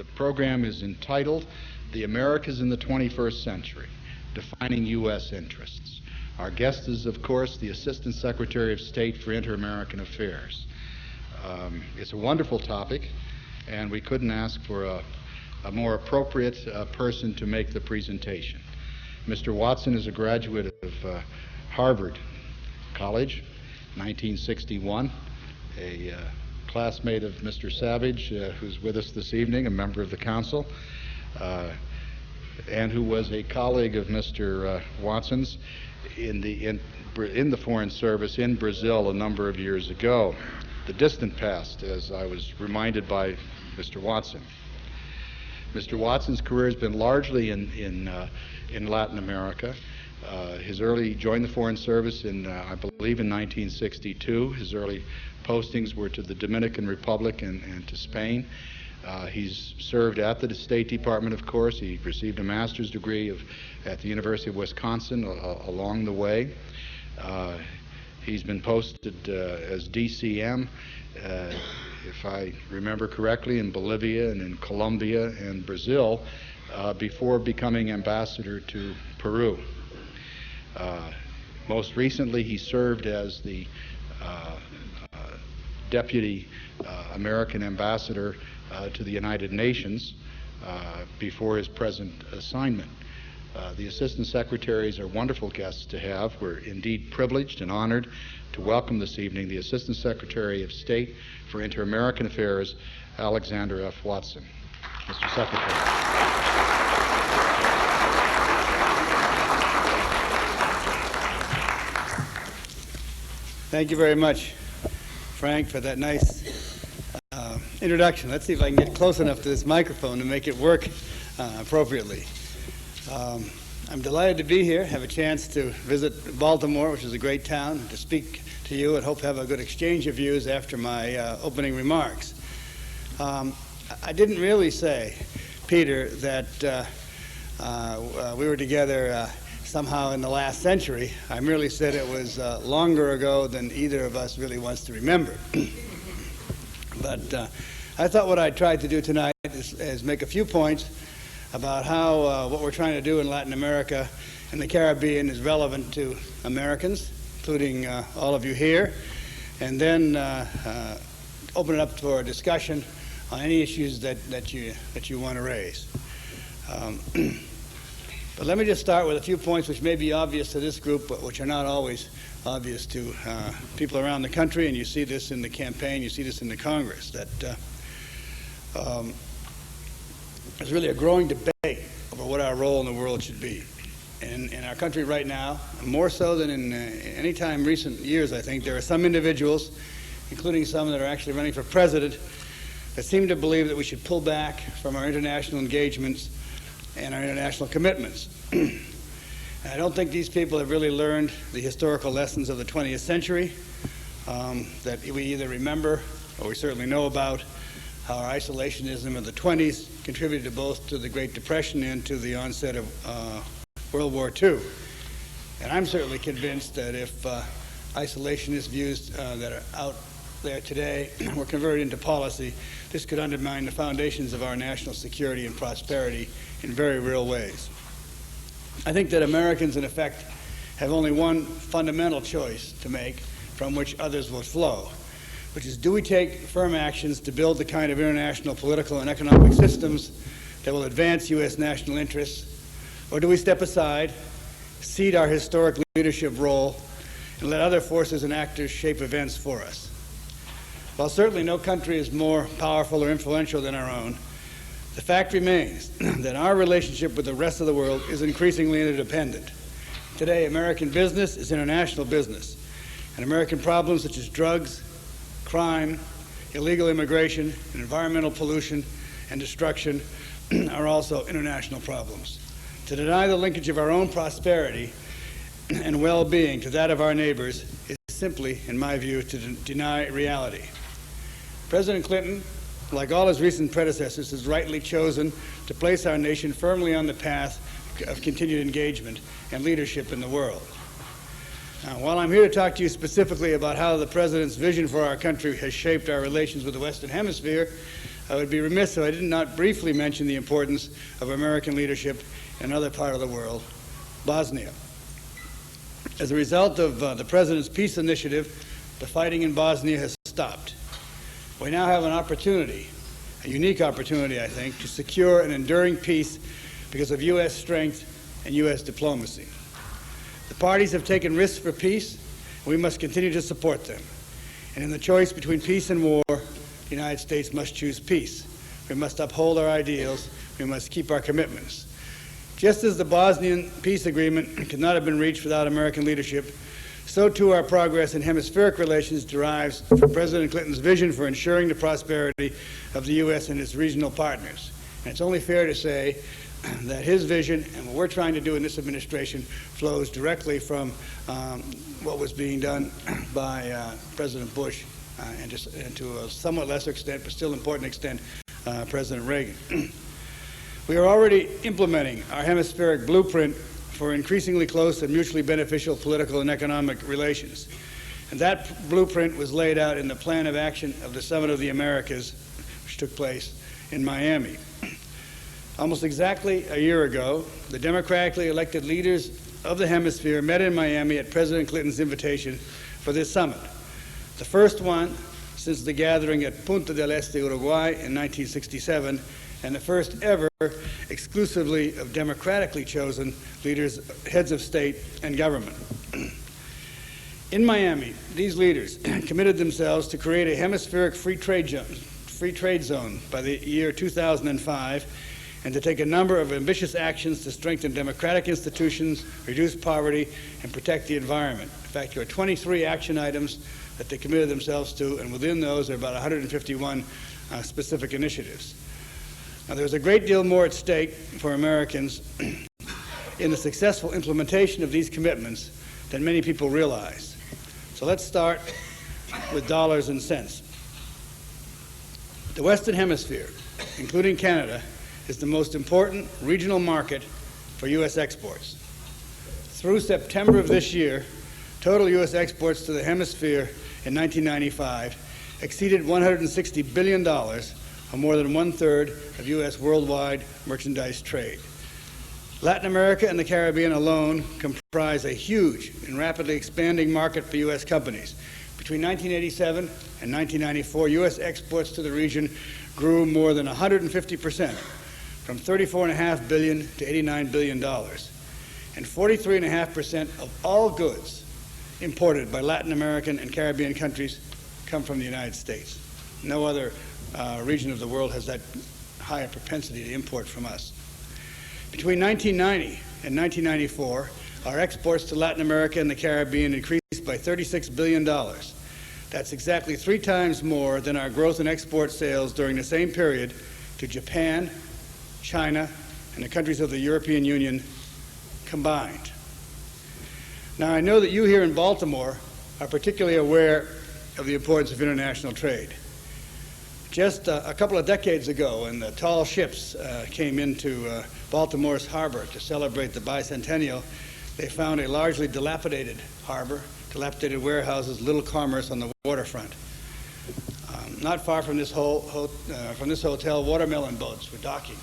The program is entitled The Americas in the 21st Century, Defining U.S. Interests. Our guest is, of course, the Assistant Secretary of State for Inter-American Affairs. It's a wonderful topic, and we couldn't ask for a more appropriate person to make the presentation. Mr. Watson is a graduate of Harvard College, 1961, a classmate of Mr. Savage, who's with us this evening, a member of the Council, and who was a colleague of Mr. Watson's in the Foreign Service in Brazil a number of years ago, the distant past, as I was reminded by Mr. Watson. Mr. Watson's career has been largely in Latin America. He joined the Foreign Service I believe, in 1962. His early postings were to the Dominican Republic and to Spain. He's served at the State Department, of course. He received a master's degree at the University of Wisconsin along the way. He's been posted as DCM, if I remember correctly, in Bolivia and in Colombia and Brazil before becoming ambassador to Peru. Most recently, he served as the Deputy American Ambassador to the United Nations before his present assignment. The Assistant Secretaries are wonderful guests to have. We're indeed privileged and honored to welcome this evening the Assistant Secretary of State for Inter-American Affairs, Alexander F. Watson. Mr. Secretary. Thank you very much, Frank, for that nice introduction. Let's see if I can get close enough to this microphone to make it work appropriately. I'm delighted to be here, have a chance to visit Baltimore, which is a great town, to speak to you and hope to have a good exchange of views after my opening remarks. I didn't really say, Peter, that we were together somehow in the last century. I merely said it was longer ago than either of us really wants to remember. But I thought what I tried to do tonight is make a few points about how what we're trying to do in Latin America and the Caribbean is relevant to Americans, including all of you here, and then open it up for a discussion on any issues that you want to raise. But let me just start with a few points which may be obvious to this group, but which are not always obvious to people around the country, and you see this in the campaign, you see this in the Congress, that there's really a growing debate over what our role in the world should be. And in our country right now, more so than in any time recent years, I think, there are some individuals, including some that are actually running for president, that seem to believe that we should pull back from our international engagements and our international commitments. And I don't think these people have really learned the historical lessons of the 20th century that we either remember or we certainly know about, how our isolationism of the 20s contributed both to the Great Depression and to the onset of World War II. And I'm certainly convinced that if isolationist views that are out there today were converted into policy, this could undermine the foundations of our national security and prosperity in very real ways. I think that Americans, in effect, have only one fundamental choice to make from which others will flow, which is, do we take firm actions to build the kind of international political and economic systems that will advance U.S. national interess, or do we step aside, cede our historic leadership role, and let other forces and actors shape events for us? While certainly no country is more powerful or influential than our own, the fact remains that our relationship with the rest of the world is increasingly interdependent. Today, American business is international business, and American problems such as drugs, crime, illegal immigration, and environmental pollution and destruction are also international problems. To deny the linkage of our own prosperity and well-being to that of our neighbors is simply, in my view, to deny reality. President Clinton, like all his recent predecessors, has rightly chosen to place our nation firmly on the path of continued engagement and leadership in the world. Now, while I'm here to talk to you specifically about how the President's vision for our country has shaped our relations with the Western Hemisphere, I would be remiss if I did not briefly mention the importance of American leadership in another part of the world, Bosnia. As a result of the President's peace initiative, the fighting in Bosnia has stopped. We now have an opportunity, a unique opportunity, I think, to secure an enduring peace because of U.S. strength and U.S. diplomacy. The parties have taken risks for peace, and we must continue to support them. And in the choice between peace and war, the United States must choose peace. We must uphold our ideals. We must keep our commitments. Just as the Bosnian peace agreement could not have been reached without American leadership, so too our progress in hemispheric relations derives from President Clinton's vision for ensuring the prosperity of the U.S. and its regional partners. And it's only fair to say that his vision and what we're trying to do in this administration flows directly from what was being done by President Bush and to a somewhat lesser extent, but still important extent, President Reagan. We are already implementing our hemispheric blueprint for increasingly close and mutually beneficial political and economic relations. And that blueprint was laid out in the plan of action of the Summit of the Americas, which took place in Miami. Almost exactly a year ago, the democratically elected leaders of the hemisphere met in Miami at President Clinton's invitation for this summit. The first one since the gathering at Punta del Este, Uruguay in 1967, and the first ever exclusively of democratically chosen leaders, heads of state and government. In Miami, these leaders committed themselves to create a hemispheric free trade zone by the year 2005 and to take a number of ambitious actions to strengthen democratic institutions, reduce poverty, and protect the environment. In fact, there are 23 action items that they committed themselves to, and within those are about 151 specific initiatives. Now, there's a great deal more at stake for Americans in the successful implementation of these commitments than many people realize. So let's start with dollars and cents. The Western Hemisphere, including Canada, is the most important regional market for U.S. exports. Through September of this year, total U.S. exports to the hemisphere in 1995 exceeded $160 billion, or more than one-third of U.S. worldwide merchandise trade. Latin America and the Caribbean alone comprise a huge and rapidly expanding market for U.S. companies. Between 1987 and 1994, U.S. exports to the region grew more than 150%, from $34.5 billion to $89 billion. And 43.5% of all goods imported by Latin American and Caribbean countries come from the United States. No other region of the world has that high a propensity to import from us. Between 1990 and 1994, our exports to Latin America and the Caribbean increased by $36 billion. That's exactly 3 times more than our growth in export sales during the same period to Japan, China, and the countries of the European Union combined. Now, I know that you here in Baltimore are particularly aware of the importance of international trade. Just a couple of decades ago, when the tall ships came into Baltimore's harbor to celebrate the bicentennial, they found a largely dilapidated harbor, dilapidated warehouses, little commerce on the waterfront. Not far from this hotel, watermelon boats were docking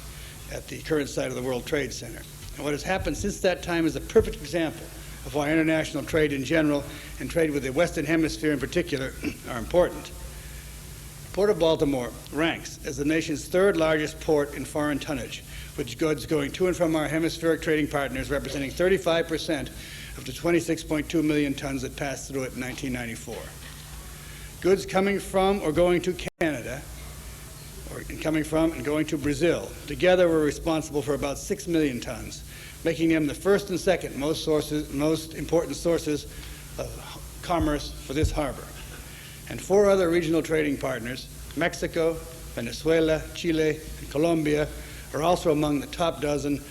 at the current site of the World Trade Center. And what has happened since that time is a perfect example of why international trade in general and trade with the Western Hemisphere in particular are important. Port of Baltimore ranks as the nation's 3rd largest port in foreign tonnage, with goods going to and from our hemispheric trading partners representing 35% of the 26.2 million tons that passed through it in 1994. Goods coming from or going to Canada, or coming from and going to Brazil, together were responsible for about 6 million tons, making them the first and second most important sources of commerce for this harbor. And 4 other regional trading partners, Mexico, Venezuela, Chile, and Colombia, are also among the top dozen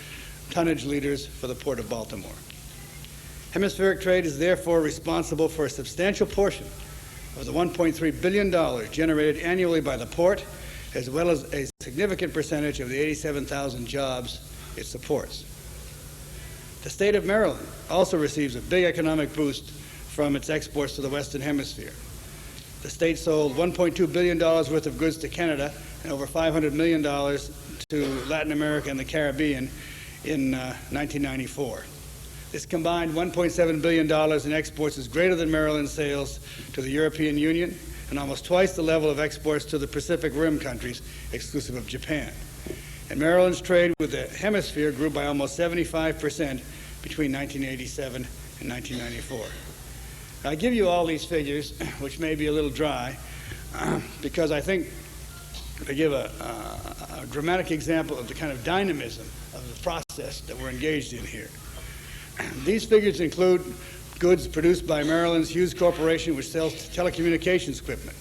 tonnage leaders for the Port of Baltimore. Hemispheric trade is therefore responsible for a substantial portion of the $1.3 billion generated annually by the port, as well as a significant percentage of the 87,000 jobs it supports. The state of Maryland also receives a big economic boost from its exports to the Western Hemisphere. The state sold $1.2 billion worth of goods to Canada and over $500 million to Latin America and the Caribbean in 1994. This combined $1.7 billion in exports is greater than Maryland's sales to the European Union and almost twice the level of exports to the Pacific Rim countries, exclusive of Japan. And Maryland's trade with the hemisphere grew by almost 75% between 1987 and 1994. I give you all these figures, which may be a little dry, because I think they give a dramatic example of the kind of dynamism of the process that we're engaged in here. These figures include goods produced by Maryland's Hughes Corporation, which sells telecommunications equipment.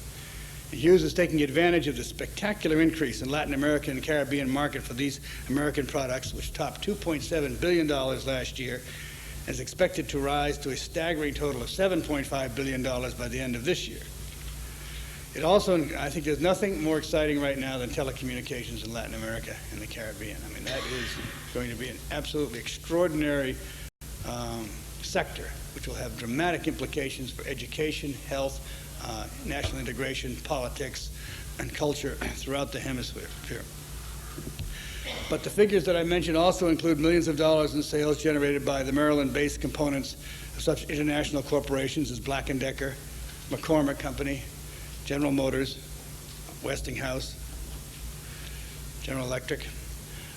Hughes is taking advantage of the spectacular increase in Latin American and Caribbean market for these American products, which topped $2.7 billion last year, and is expected to rise to a staggering total of $7.5 billion by the end of this year. It also, I think there's nothing more exciting right now than telecommunications in Latin America and the Caribbean. I mean, that is going to be an absolutely extraordinary sector, which will have dramatic implications for education, health, national integration, politics, and culture throughout the hemisphere. But the figures that I mentioned also include millions of dollars in sales generated by the Maryland-based components of such international corporations as Black & Decker, McCormick Company, General Motors, Westinghouse, General Electric.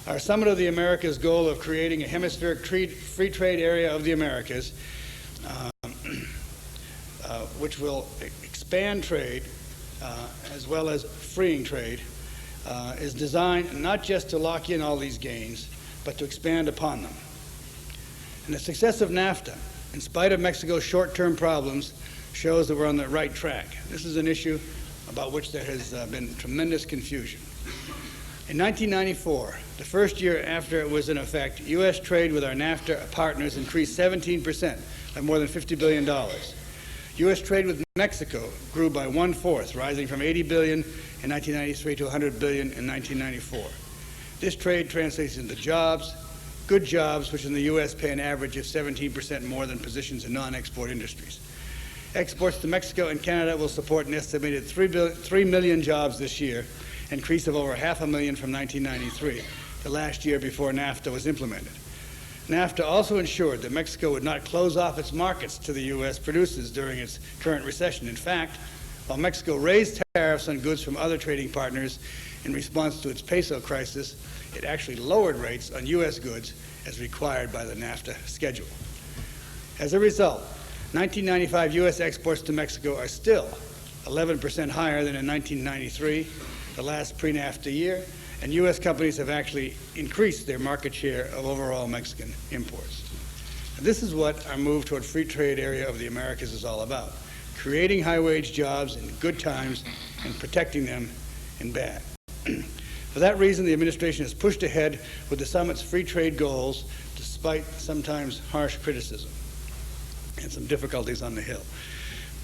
Our Summit of the Americas goal of creating a hemispheric free trade area of the Americas, which will expand trade as well as freeing trade, is designed not just to lock in all these gains, but to expand upon them. And the success of NAFTA, in spite of Mexico's short-term problems, shows that we're on the right track. This is an issue about which there has been tremendous confusion. In 1994, the first year after it was in effect, U.S. trade with our NAFTA partners increased 17%, by more than $50 billion. U.S. trade with Mexico grew by 1/4, rising from $80 billion in 1993 to $100 billion in 1994. This trade translates into jobs, good jobs, which in the U.S. pay an average of 17% more than positions in non-export industries. Exports to Mexico and Canada will support an estimated 3 million jobs this year, an increase of over 500,000 from 1993, the last year before NAFTA was implemented. NAFTA also ensured that Mexico would not close off its markets to the U.S. producers during its current recession. In fact, while Mexico raised tariffs on goods from other trading partners in response to its peso crisis, it actually lowered rates on U.S. goods as required by the NAFTA schedule. As a result, 1995 U.S. exports to Mexico are still 11% higher than in 1993, the last pre-NAFTA year, and U.S. companies have actually increased their market share of overall Mexican imports. And this is what our move toward free trade area of the Americas is all about, creating high-wage jobs in good times and protecting them in bad. For that reason, the administration has pushed ahead with the summit's free trade goals, despite sometimes harsh criticism and some difficulties on the Hill.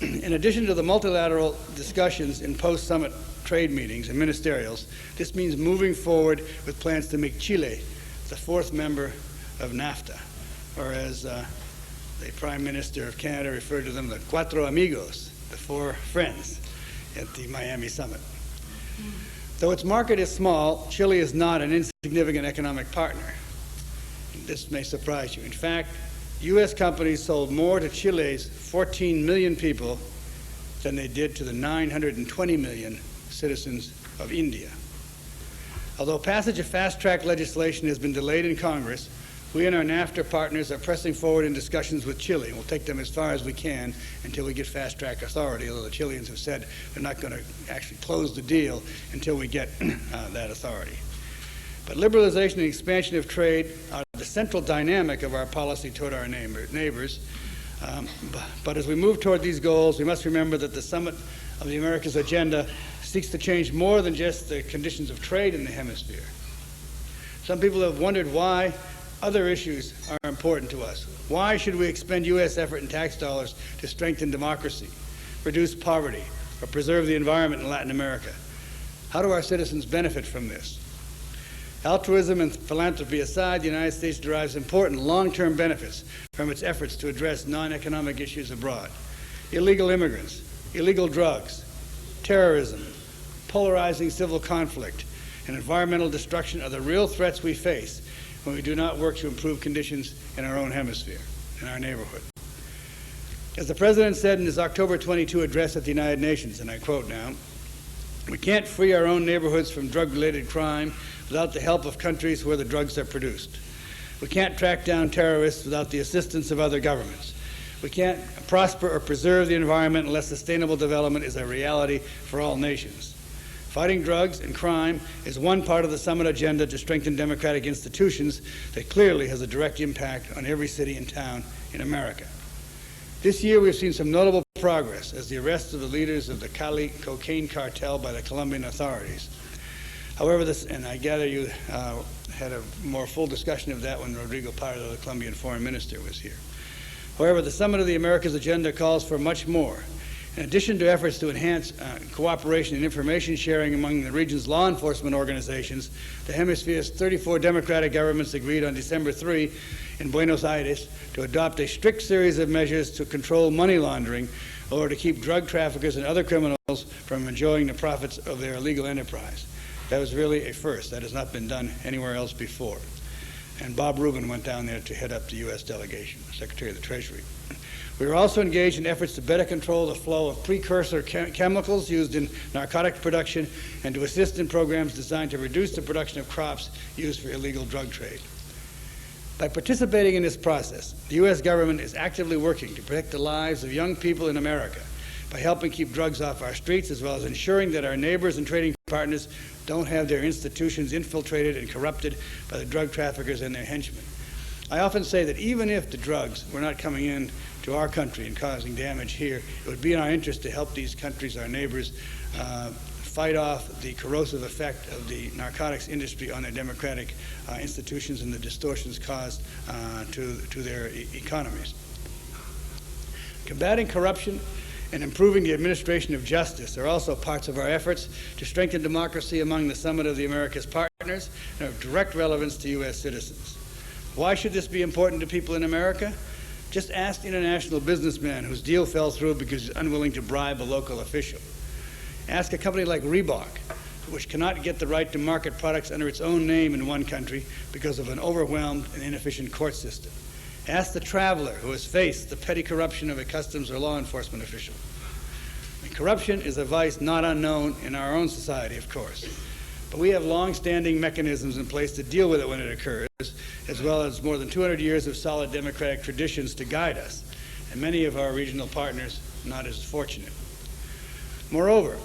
In addition to the multilateral discussions in post-summit trade meetings and ministerials, this means moving forward with plans to make Chile the fourth member of NAFTA, or as the Prime Minister of Canada referred to them, the Cuatro Amigos, the four friends at the Miami summit. Though its market is small, Chile is not an insignificant economic partner. This may surprise you. In fact, U.S. companies sold more to Chile's 14 million people than they did to the 920 million citizens of India. Although passage of fast-track legislation has been delayed in Congress, we and our NAFTA partners are pressing forward in discussions with Chile. We'll take them as far as we can until we get fast-track authority, although the Chileans have said they're not going to actually close the deal until we get that authority. But liberalization and expansion of trade are the central dynamic of our policy toward our neighbors. But as we move toward these goals, we must remember that the Summit of the Americas agenda seeks to change more than just the conditions of trade in the hemisphere. Some people have wondered why other issues are important to us. Why should we expend U.S. effort and tax dollars to strengthen democracy, reduce poverty, or preserve the environment in Latin America? How do our citizens benefit from this? Altruism and philanthropy aside, the United States derives important long-term benefits from its efforts to address non-economic issues abroad. Illegal immigrants, illegal drugs, terrorism, polarizing civil conflict, and environmental destruction are the real threats we face when we do not work to improve conditions in our own hemisphere, in our neighborhood. As the President said in his October 22 address at the United Nations, and I quote now, "We can't free our own neighborhoods from drug-related crime without the help of countries where the drugs are produced. We can't track down terrorists without the assistance of other governments. We can't prosper or preserve the environment unless sustainable development is a reality for all nations. Fighting drugs and crime is one part of the summit agenda to strengthen democratic institutions that clearly has a direct impact on every city and town in America." This year we've seen some notable progress as the arrest of the leaders of the Cali cocaine cartel by the Colombian authorities. However, and I gather you had a more full discussion of that when Rodrigo Pardo, the Colombian foreign minister, was here. However, the Summit of the Americas agenda calls for much more. In addition to efforts to enhance cooperation and information sharing among the region's law enforcement organizations, the hemisphere's 34 democratic governments agreed on December 3 in Buenos Aires to adopt a strict series of measures to control money laundering or to keep drug traffickers and other criminals from enjoying the profits of their illegal enterprise. That was really a first. That has not been done anywhere else before. And Bob Rubin went down there to head up the U.S. delegation, Secretary of the Treasury. We are also engaged in efforts to better control the flow of precursor chemicals used in narcotic production and to assist in programs designed to reduce the production of crops used for illegal drug trade. By participating in this process, the U.S. government is actively working to protect the lives of young people in America by helping keep drugs off our streets, as well as ensuring that our neighbors and trading partners don't have their institutions infiltrated and corrupted by the drug traffickers and their henchmen. I often say that even if the drugs were not coming in to our country and causing damage here, it would be in our interest to help these countries, our neighbors, fight off the corrosive effect of the narcotics industry on their democratic institutions and the distortions caused to their economies. Combating corruption and improving the administration of justice are also parts of our efforts to strengthen democracy among the Summit of the Americas partners and of direct relevance to U.S. citizens. Why should this be important to people in America? Just ask the international businessman whose deal fell through because he's unwilling to bribe a local official. Ask a company like Reebok, which cannot get the right to market products under its own name in one country because of an overwhelmed and inefficient court system. Ask the traveler who has faced the petty corruption of a customs or law enforcement official. And corruption is a vice not unknown in our own society, of course. But we have long-standing mechanisms in place to deal with it when it occurs, as well as more than 200 years of solid democratic traditions to guide us, and many of our regional partners not as fortunate. Moreover,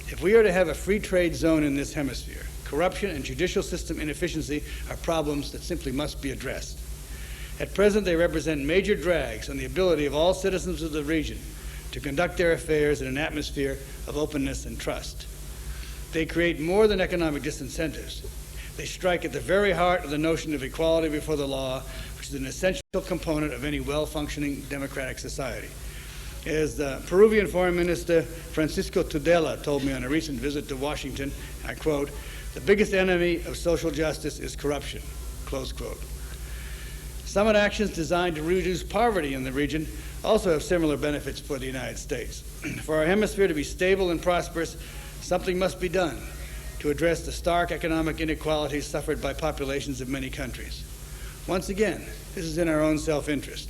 if we are to have a free trade zone in this hemisphere, corruption and judicial system inefficiency are problems that simply must be addressed. At present, they represent major drags on the ability of all citizens of the region to conduct their affairs in an atmosphere of openness and trust. They create more than economic disincentives. They strike at the very heart of the notion of equality before the law, which is an essential component of any well-functioning democratic society. As the Peruvian Foreign Minister Francisco Tudela told me on a recent visit to Washington, I quote, "The biggest enemy of social justice is corruption," close quote. Summit actions designed to reduce poverty in the region also have similar benefits for the United States. For our hemisphere to be stable and prosperous, something must be done to address the stark economic inequalities suffered by populations of many countries. Once again, this is in our own self-interest.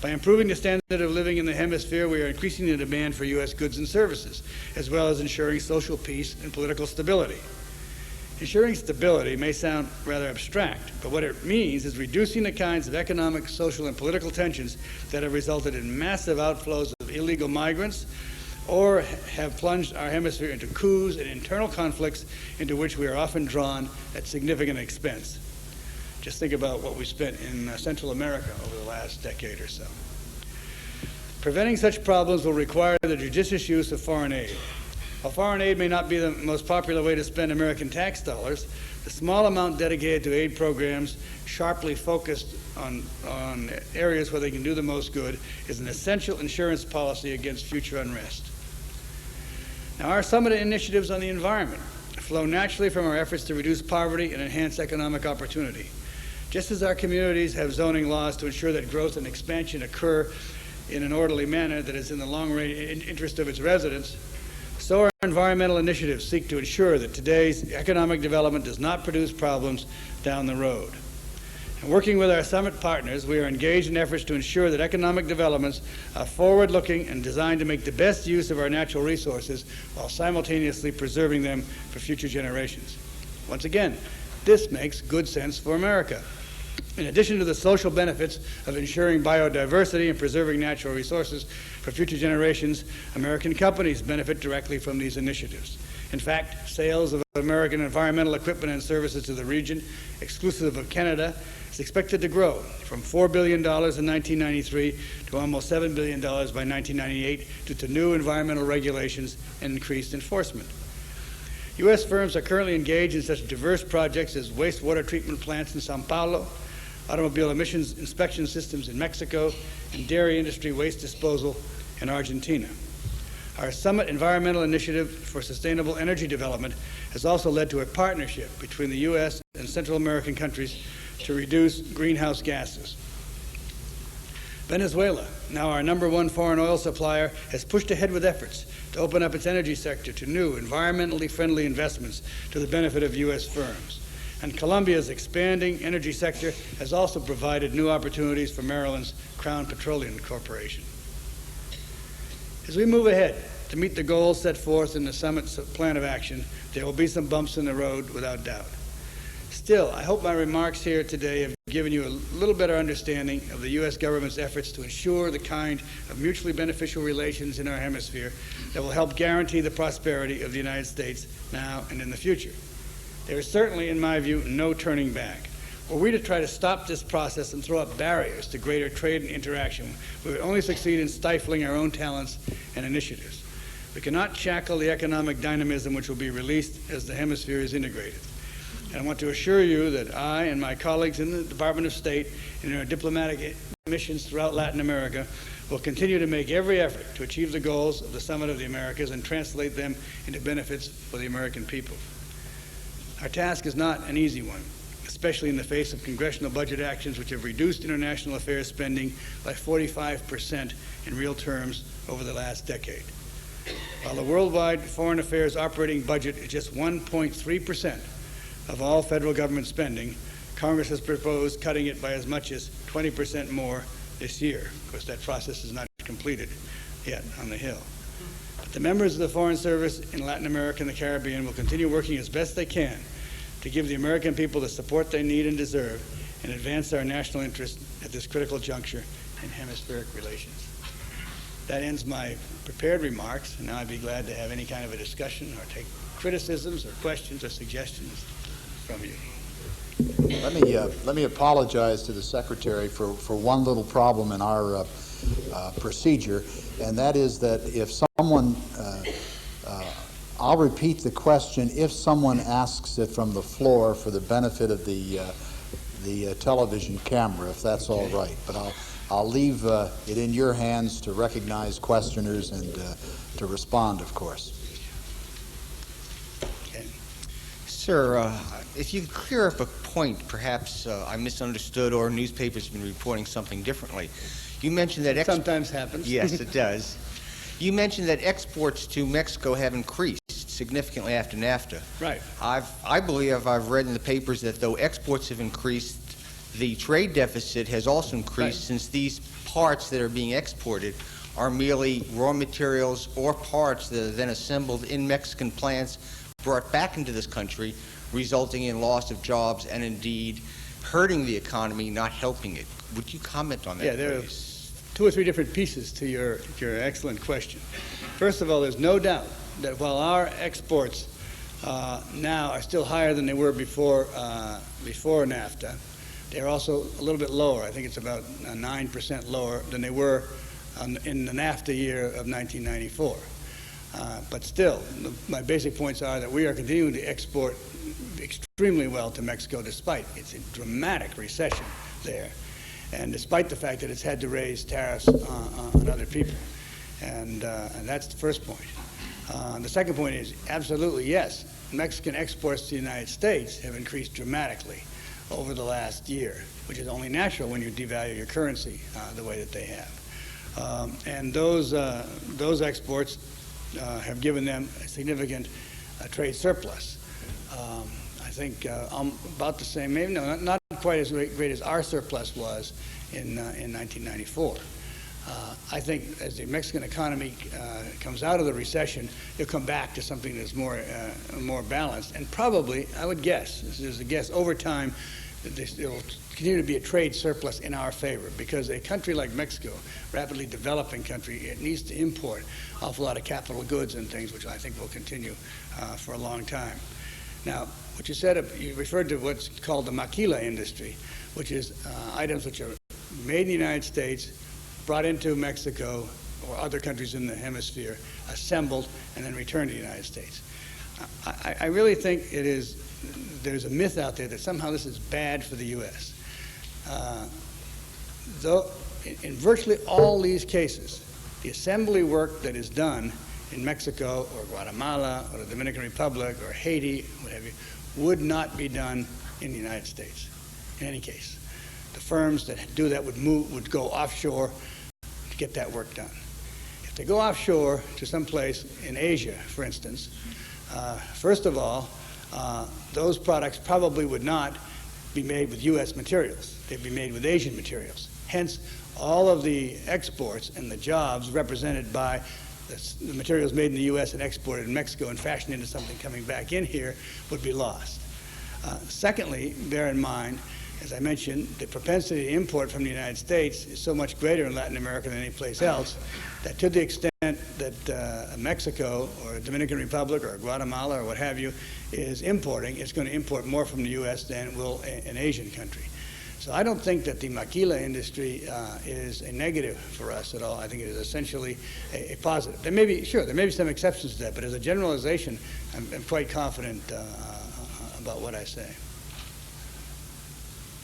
By improving the standard of living in the hemisphere, we are increasing the demand for U.S. goods and services, as well as ensuring social peace and political stability. Ensuring stability may sound rather abstract, but what it means is reducing the kinds of economic, social, and political tensions that have resulted in massive outflows of illegal migrants or have plunged our hemisphere into coups and internal conflicts into which we are often drawn at significant expense. Just think about what we spent in Central America over the last decade or so. Preventing such problems will require the judicious use of foreign aid. While foreign aid may not be the most popular way to spend American tax dollars, the small amount dedicated to aid programs sharply focused on areas where they can do the most good is an essential insurance policy against future unrest. Now, our summit initiatives on the environment flow naturally from our efforts to reduce poverty and enhance economic opportunity. Just as our communities have zoning laws to ensure that growth and expansion occur in an orderly manner that is in the long-range interest of its residents, so our environmental initiatives seek to ensure that today's economic development does not produce problems down the road. And working with our summit partners, we are engaged in efforts to ensure that economic developments are forward-looking and designed to make the best use of our natural resources while simultaneously preserving them for future generations. Once again, this makes good sense for America. In addition to the social benefits of ensuring biodiversity and preserving natural resources for future generations, American companies benefit directly from these initiatives. In fact, sales of American environmental equipment and services to the region, exclusive of Canada, is expected to grow from $4 billion in 1993 to almost $7 billion by 1998 due to new environmental regulations and increased enforcement. U.S. firms are currently engaged in such diverse projects as wastewater treatment plants in Sao Paulo, automobile emissions inspection systems in Mexico, and dairy industry waste disposal in Argentina. Our Summit Environmental Initiative for Sustainable Energy Development has also led to a partnership between the U.S. and Central American countries to reduce greenhouse gases. Venezuela, now our #1 foreign oil supplier, has pushed ahead with efforts to open up its energy sector to new environmentally friendly investments to the benefit of U.S. firms. And Colombia's expanding energy sector has also provided new opportunities for Maryland's Crown Petroleum Corporation. As we move ahead to meet the goals set forth in the summit's plan of action, there will be some bumps in the road without doubt. Still, I hope my remarks here today have given you a little better understanding of the U.S. government's efforts to ensure the kind of mutually beneficial relations in our hemisphere that will help guarantee the prosperity of the United States now and in the future. There is certainly, in my view, no turning back. Were we to try to stop this process and throw up barriers to greater trade and interaction, we would only succeed in stifling our own talents and initiatives. We cannot shackle the economic dynamism which will be released as the hemisphere is integrated. And I want to assure you that I and my colleagues in the Department of State and in our diplomatic missions throughout Latin America will continue to make every effort to achieve the goals of the Summit of the Americas and translate them into benefits for the American people. Our task is not an easy one, especially in the face of congressional budget actions which have reduced international affairs spending by 45% in real terms over the last decade. While the worldwide foreign affairs operating budget is just 1.3% of all federal government spending, Congress has proposed cutting it by as much as 20% more this year. Of course, that process is not completed yet on the Hill. But the members of the Foreign Service in Latin America and the Caribbean will continue working as best they can to give the American people the support they need and deserve and advance our national interest at this critical juncture in hemispheric relations. That ends my prepared remarks, and now I'd be glad to have any kind of a discussion or take criticisms or questions or suggestions from you. Let me apologize to the Secretary for one little problem in our procedure, and that is that if someone, I'll repeat the question if someone asks it from the floor for the benefit of the television camera, if that's all right. But I'll leave it in your hands to recognize questioners and to respond, of course. Sir, if you could clear up a point, perhaps I misunderstood or newspapers have been reporting something differently. You mentioned that... Sometimes happens. Yes, it does. You mentioned that exports to Mexico have increased significantly after NAFTA. Right. I believe I've read in the papers that though exports have increased, the trade deficit has also increased, right, since these parts that are being exported are merely raw materials or parts that are then assembled in Mexican plants, brought back into this country, resulting in loss of jobs and indeed hurting the economy, not helping it. Would you comment on that, Yeah, there please? are 2 or 3 different pieces to your excellent question. First of all, there's no doubt that while our exports now are still higher than they were before NAFTA, they're also a little bit lower. I think it's about 9% lower than they were in the NAFTA year of 1994. But still, my basic points are that we are continuing to export extremely well to Mexico despite it's a dramatic recession there, and despite the fact that it's had to raise tariffs on other people. And that's the first point. The second point is absolutely yes. Mexican exports to the United States have increased dramatically over the last year, which is only natural when you devalue your currency the way that they have. And those exports have given them a significant trade surplus. I think about the same, maybe not quite as great as our surplus was in 1994. I think as the Mexican economy comes out of the recession, it'll come back to something that's more balanced. And probably, I would guess, this is a guess, over time, it'll continue to be a trade surplus in our favor, because a country like Mexico, rapidly developing country, it needs to import an awful lot of capital goods and things, which I think will continue for a long time. Now, what you said, you referred to what's called the maquila industry, which is items which are made in the United States, brought into Mexico or other countries in the hemisphere, assembled, and then returned to the United States. I really think there's a myth out there that somehow this is bad for the U.S. Though in virtually all these cases, the assembly work that is done in Mexico or Guatemala or the Dominican Republic or Haiti, what have you, would not be done in the United States in any case. The firms that do that would go offshore to get that work done. If they go offshore to someplace in Asia, for instance, first of all, those products probably would not be made with U.S. materials. They'd be made with Asian materials. Hence, all of the exports and the jobs represented by the materials made in the U.S. and exported in Mexico and fashioned into something coming back in here would be lost. Secondly, bear in mind, as I mentioned, the propensity to import from the United States is so much greater in Latin America than any place else that to the extent that Mexico or Dominican Republic or Guatemala or what have you is importing, it's going to import more from the U.S. than it will an Asian country. So I don't think that the maquila industry is a negative for us at all. I think it is essentially a positive. There may be some exceptions to that, but as a generalization, I'm quite confident about what I say.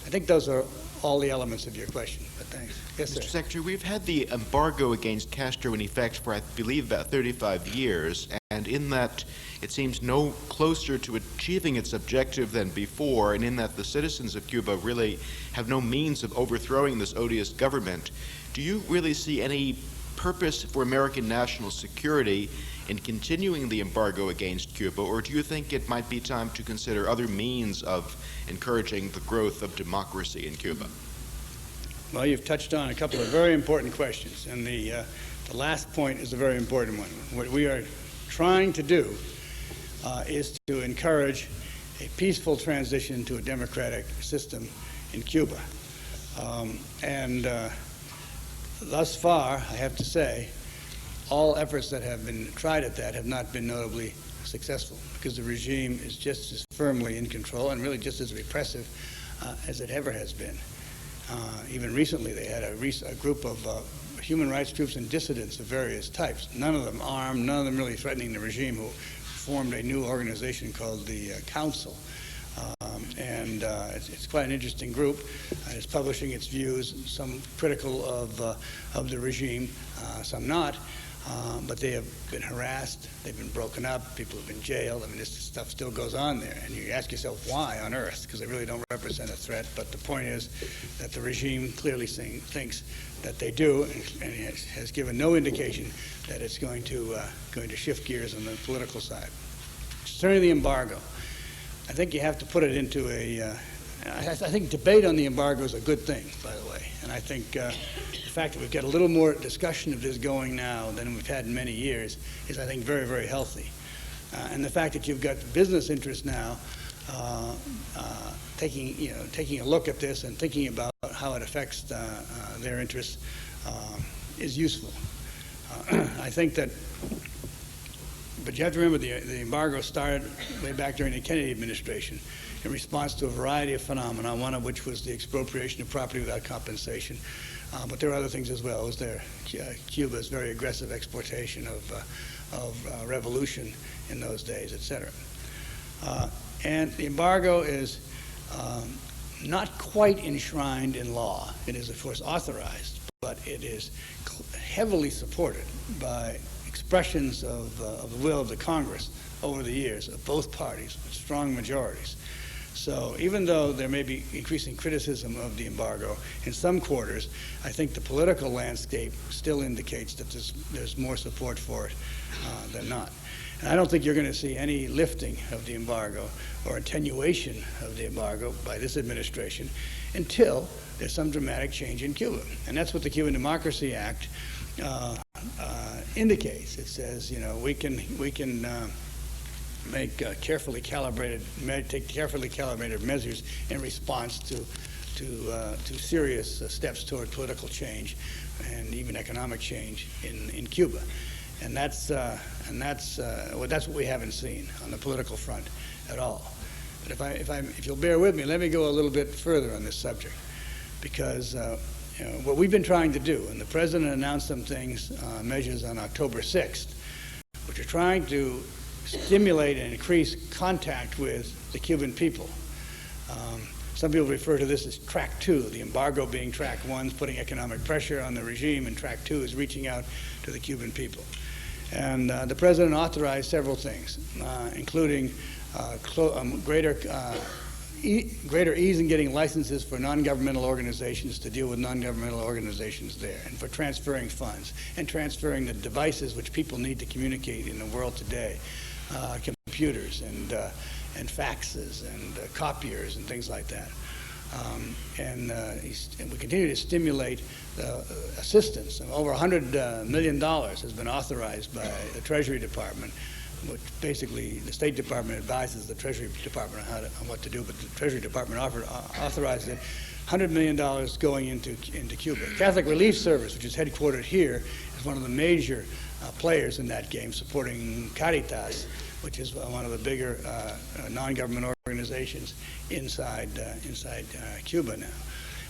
I think those are all the elements of your question, but thanks. Yes, sir. Mr. Secretary, we've had the embargo against Castro in effect for, I believe, about 35 years, and in that it seems no closer to achieving its objective than before, and in that the citizens of Cuba really have no means of overthrowing this odious government. Do you really see any purpose for American national security in continuing the embargo against Cuba, or do you think it might be time to consider other means of encouraging the growth of democracy in Cuba? Well, you've touched on a couple of very important questions, and the last point is a very important one. What we are trying to do is to encourage a peaceful transition to a democratic system in Cuba. Thus far, I have to say, all efforts that have been tried at that have not been notably successful, because the regime is just as firmly in control and really just as repressive as it ever has been. Even recently, they had a group of human rights groups and dissidents of various types, none of them armed, none of them really threatening the regime, who formed a new organization called the Council. It's quite an interesting group. It's publishing its views, some critical of the regime, some not. But they have been harassed, they've been broken up, people have been jailed. I mean, this stuff still goes on there. And you ask yourself, why on earth? Because they really don't represent a threat. But the point is that the regime clearly thinks that they do, and has given no indication that it's going to shift gears on the political side. Concerning the embargo, I think you have to put it into I think debate on the embargo is a good thing, by the way. And I think the fact that we've got a little more discussion of this going now than we've had in many years is, I think, very, very healthy. And the fact that you've got business interests now taking a look at this and thinking about how it affects their interests is useful. I think that, but you have to remember the embargo started way back during the Kennedy administration in response to a variety of phenomena, one of which was the expropriation of property without compensation. But there are other things as well. It was Cuba's very aggressive exportation of revolution in those days, etc. And the embargo is not quite enshrined in law. It is, of course, authorized, but it is heavily supported by expressions of the will of the Congress over the years of both parties, with strong majorities. So even though there may be increasing criticism of the embargo in some quarters, I think the political landscape still indicates that there's more support for it than not. And I don't think you're going to see any lifting of the embargo or attenuation of the embargo by this administration until there's some dramatic change in Cuba. And that's what the Cuban Democracy Act indicates. It says, you know, we can make take carefully calibrated measures in response to serious steps toward political change and even economic change in Cuba. And that's what we haven't seen on the political front at all. But if you'll bear with me, let me go a little bit further on this subject, because you know, what we've been trying to do, and the President announced some things, measures on October 6th, which are trying to stimulate and increase contact with the Cuban people. Some people refer to this as track 2, the embargo being track 1, putting economic pressure on the regime, and track 2 is reaching out to the Cuban people. And the President authorized several things, including greater ease in getting licenses for non-governmental organizations to deal with non-governmental organizations there, and for transferring funds, and transferring the devices which people need to communicate in the world today, computers and faxes and copiers and things like that. And we continue to stimulate assistance. Over $100 million has been authorized by the Treasury Department, which basically the State Department advises the Treasury Department on what to do, but the Treasury Department authorized it. $100 million going into Cuba. Catholic Relief Service, which is headquartered here, is one of the major players in that game, supporting Caritas, which is one of the bigger non-government organizations inside Cuba now.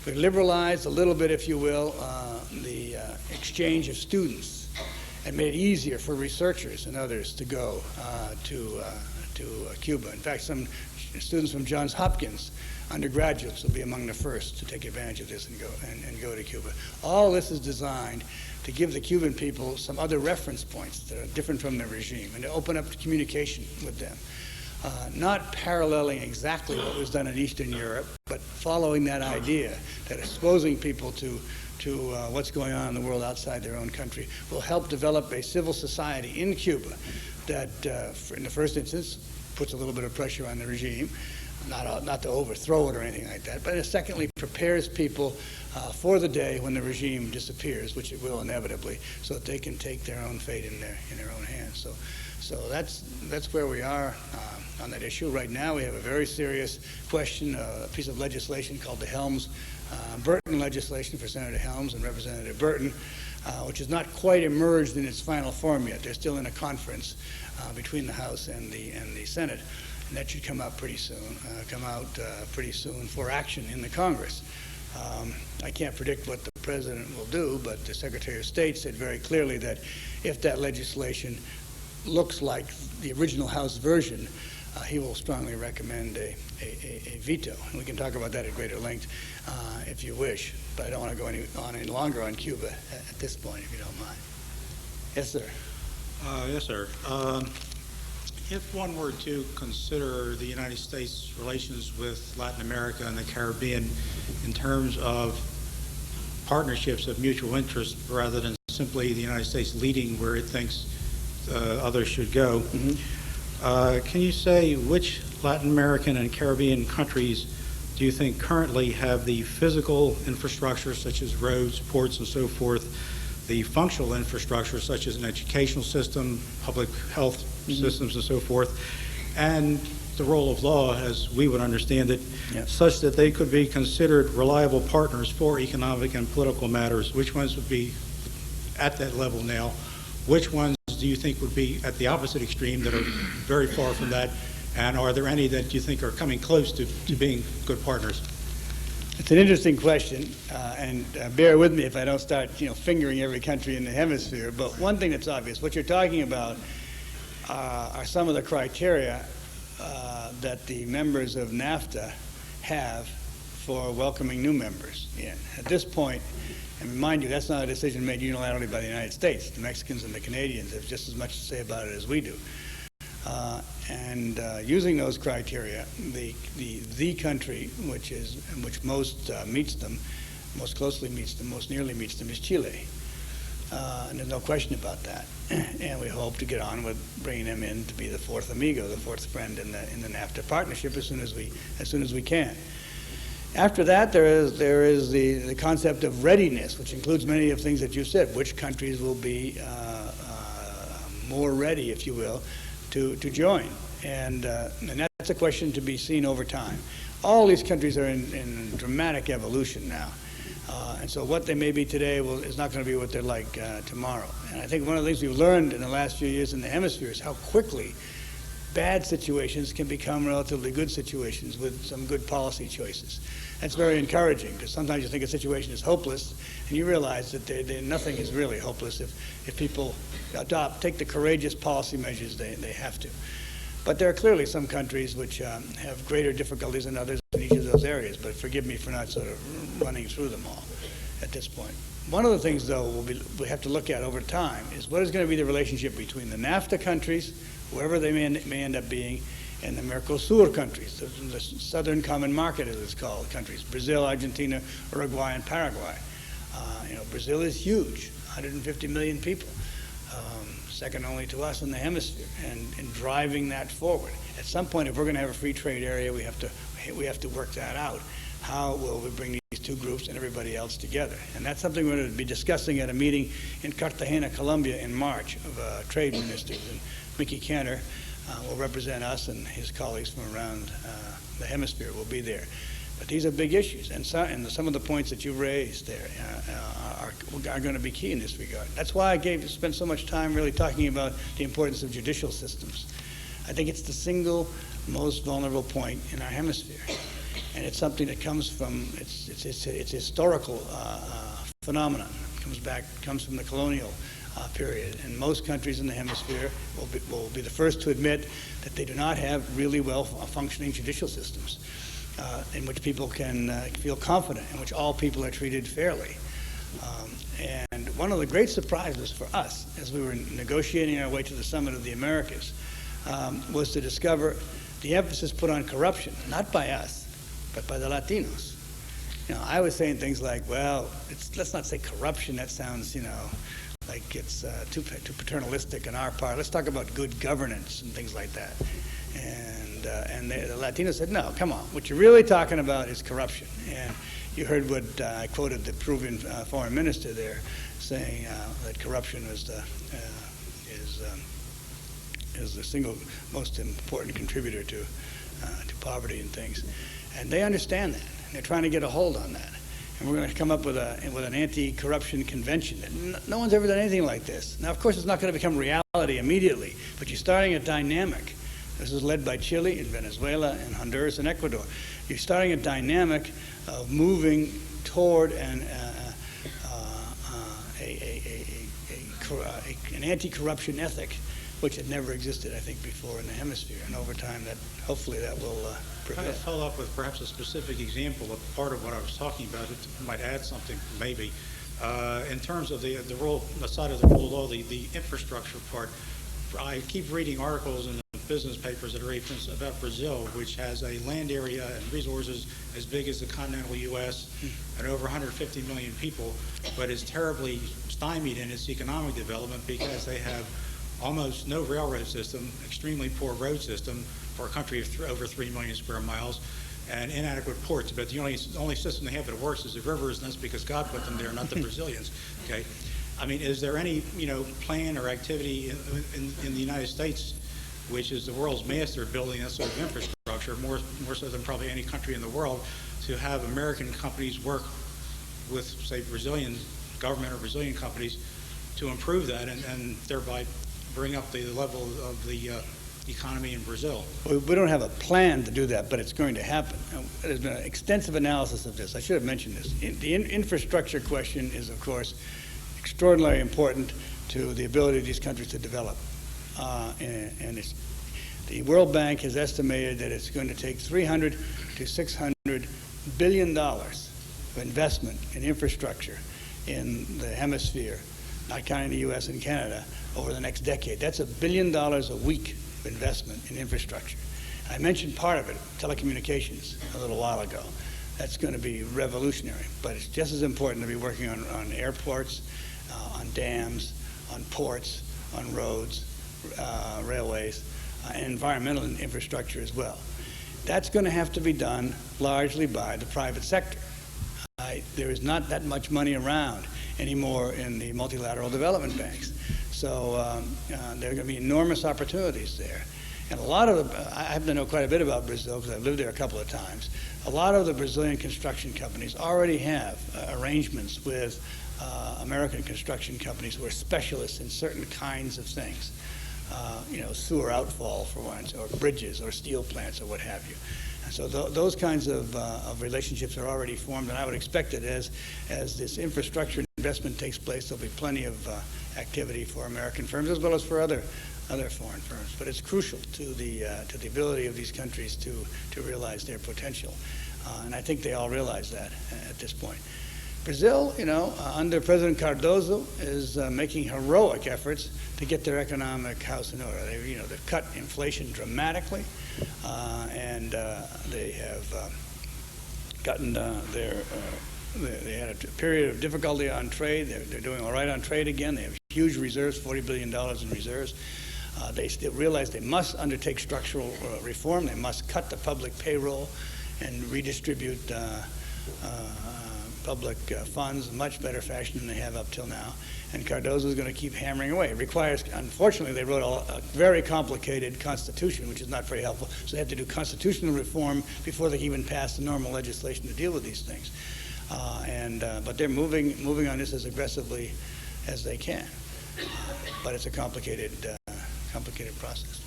We've liberalized a little bit, if you will, the exchange of students, and made it easier for researchers and others to go to Cuba. In fact, some students from Johns Hopkins, undergraduates, will be among the first to take advantage of this and go to Cuba. All this is designed to give the Cuban people some other reference points that are different from the regime, and to open up communication with them. Not paralleling exactly what was done in Eastern Europe, but following that idea that exposing people to what's going on in the world outside their own country will help develop a civil society in Cuba that, in the first instance, puts a little bit of pressure on the regime, not to overthrow it or anything like that, but secondly, prepares people for the day when the regime disappears, which it will inevitably, so that they can take their own fate in their own hands. So that's where we are on that issue. Right now, we have a very serious question, a piece of legislation called the Burton legislation for Senator Helms and Representative Burton, which has not quite emerged in its final form yet. They're still in a conference between the House and the Senate, and that should come out pretty soon. For action in the Congress. I can't predict what the President will do, but the Secretary of State said very clearly that if that legislation looks like the original House version, he will strongly recommend a veto. And we can talk about that at greater length if you wish, but I don't want to go any longer on Cuba at this point, if you don't mind. Yes, sir. Yes, sir. If one were to consider the United States' relations with Latin America and the Caribbean in terms of partnerships of mutual interest rather than simply the United States leading where it thinks others should go, can you say which Latin American and Caribbean countries do you think currently have the physical infrastructure, such as roads, ports, and so forth, the functional infrastructure, such as an educational system, public health systems, and so forth, and the role of law, as we would understand it, such that they could be considered reliable partners for economic and political matters? Which ones would be at that level now? Which ones do you think would be at the opposite extreme that are very far from that? And are there any that you think are coming close to being good partners? It's an interesting question, and bear with me if I don't start, fingering every country in the hemisphere. But one thing that's obvious, what you're talking about are some of the criteria that the members of NAFTA have for welcoming new members in. At this point, and mind you, that's not a decision made unilaterally by the United States. The Mexicans and the Canadians have just as much to say about it as we do. And using those criteria, the country which most meets them, most closely meets them, most nearly meets them is Chile. And there's no question about that. And we hope to get on with bringing them in to be the fourth amigo, the fourth friend in the NAFTA partnership as soon as we can. After that, there is the concept of readiness, which includes many of the things that you said. Which countries will be more ready, if you will, to join? And that's a question to be seen over time. All these countries are in dramatic evolution now. And so what they may be today is not going to be what they're like tomorrow. And I think one of the things we've learned in the last few years in the hemisphere is how quickly bad situations can become relatively good situations with some good policy choices. That's very encouraging, because sometimes you think a situation is hopeless, and you realize that nothing is really hopeless if people take the courageous policy measures they have to. But there are clearly some countries which have greater difficulties than others in each of those areas, but forgive me for not sort of running through them all at this point. One of the things, though, we have to look at over time is what is going to be the relationship between the NAFTA countries, whoever they may end up being, and the Mercosur countries, the Southern Common Market, as it's called, countries, Brazil, Argentina, Uruguay, and Paraguay. Brazil is huge, 150 million people, second only to us in the hemisphere, and driving that forward. At some point, if we're going to have a free trade area, we have to work that out. How will we bring these two groups and everybody else together? And that's something we're going to be discussing at a meeting in Cartagena, Colombia in March of trade ministers. And Mickey Cantor will represent us, and his colleagues from around the hemisphere will be there. But these are big issues, and some of the points that you raised there are going to be key in this regard. That's why I spent so much time really talking about the importance of judicial systems. I think it's the single most vulnerable point in our hemisphere, and it's something that comes from it's historical phenomenon. Comes from the colonial period, and most countries in the hemisphere will be the first to admit that they do not have really well functioning judicial systems in which people can feel confident, in which all people are treated fairly. And one of the great surprises for us as we were negotiating our way to the Summit of the Americas was to discover the emphasis put on corruption, not by us, but by the Latinos. I was saying things like, well, let's not say corruption, that sounds, like it's too paternalistic on our part. Let's talk about good governance and things like that. And the Latinos said, no, come on. What you're really talking about is corruption. And you heard what I quoted the Peruvian foreign minister there saying that corruption is the single most important contributor to poverty and things. And they understand that. And they're trying to get a hold on that. And we're going to come up with an anti-corruption convention. No one's ever done anything like this. Now, of course, it's not going to become reality immediately, but you're starting a dynamic. This is led by Chile and Venezuela and Honduras and Ecuador. You're starting a dynamic of moving toward an anti-corruption ethic, which had never existed, I think, before in the hemisphere. And over time, hopefully that will prevail. I'll follow up with perhaps a specific example of part of what I was talking about. It might add something, maybe. In terms of the role, the side of the rule of law, the infrastructure part, I keep reading articles in the business papers that are about Brazil, which has a land area and resources as big as the continental U.S. and over 150 million people, but is terribly stymied in its economic development because they have almost no railroad system, extremely poor road system for a country of over 3 million square miles, and inadequate ports. But the only system they have that works is the rivers, and that's because God put them there, not the Brazilians. Okay, I mean, is there any plan or activity in the United States, which is the world's master at building that sort of infrastructure, more so than probably any country in the world, to have American companies work with, say, Brazilian government or Brazilian companies to improve that and thereby bring up the level of the economy in Brazil? We don't have a plan to do that, but it's going to happen. There's been an extensive analysis of this. I should have mentioned this. The infrastructure question is, of course, extraordinarily important to the ability of these countries to develop. And the World Bank has estimated that it's going to take $300 to $600 billion of investment in infrastructure in the hemisphere, not counting the U.S. and Canada, over the next decade. That's $1 billion a week investment in infrastructure. I mentioned part of it, telecommunications, a little while ago. That's going to be revolutionary, but it's just as important to be working on airports, on dams, on ports, on roads, railways, and environmental infrastructure as well. That's going to have to be done largely by the private sector. There is not that much money around anymore in the multilateral development banks. So there are going to be enormous opportunities there. And a lot of I happen to know quite a bit about Brazil because I've lived there a couple of times. A lot of the Brazilian construction companies already have arrangements with American construction companies who are specialists in certain kinds of things. Sewer outfall, for one, or bridges, or steel plants, or what have you. And so those kinds of relationships are already formed, and I would expect that as this infrastructure investment takes place, there'll be plenty of activity for American firms as well as for other foreign firms. But it's crucial to the ability of these countries to realize their potential, and I think they all realize that at this point. Brazil, under President Cardoso, is making heroic efforts to get their economic house in order. They've cut inflation dramatically, and they have gotten they had a period of difficulty on trade. They're doing all right on trade again. They have huge reserves, $40 billion in reserves. They still realize they must undertake structural reform. They must cut the public payroll and redistribute public funds in much better fashion than they have up till now. And Cardoso is going to keep hammering away. It requires, unfortunately, they wrote a very complicated constitution, which is not very helpful. So they have to do constitutional reform before they can even pass the normal legislation to deal with these things. But they're moving on this as aggressively as they can. But it's a complicated process.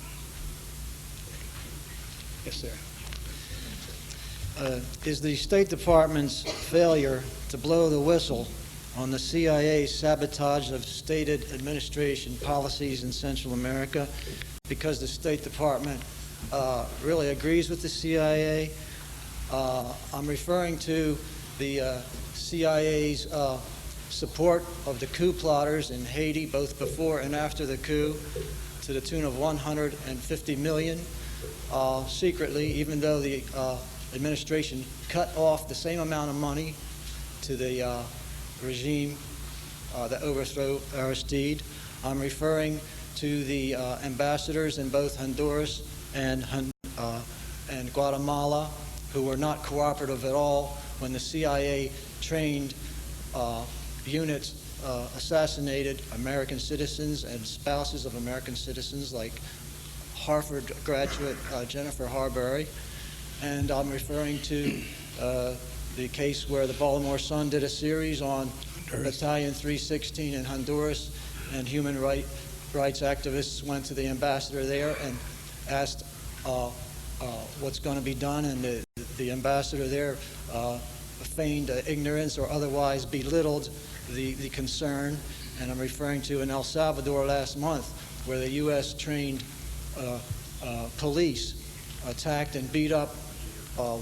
Yes, sir. Is the State Department's failure to blow the whistle on the CIA's sabotage of stated administration policies in Central America because the State Department really agrees with the CIA? I'm referring to the CIA's support of the coup plotters in Haiti, both before and after the coup, to the tune of $150 million secretly, even though the administration cut off the same amount of money to the regime that overthrew Aristide. I'm referring to the ambassadors in both Honduras and Guatemala who were not cooperative at all when the CIA trained units assassinated American citizens and spouses of American citizens like Harvard graduate Jennifer Harbury. And I'm referring to the case where the Baltimore Sun did a series on Battalion 316 in Honduras, and human rights activists went to the ambassador there and asked what's going to be done, and the ambassador there feigned ignorance or otherwise belittled the concern. And I'm referring to in El Salvador last month, where the U.S. trained police attacked and beat up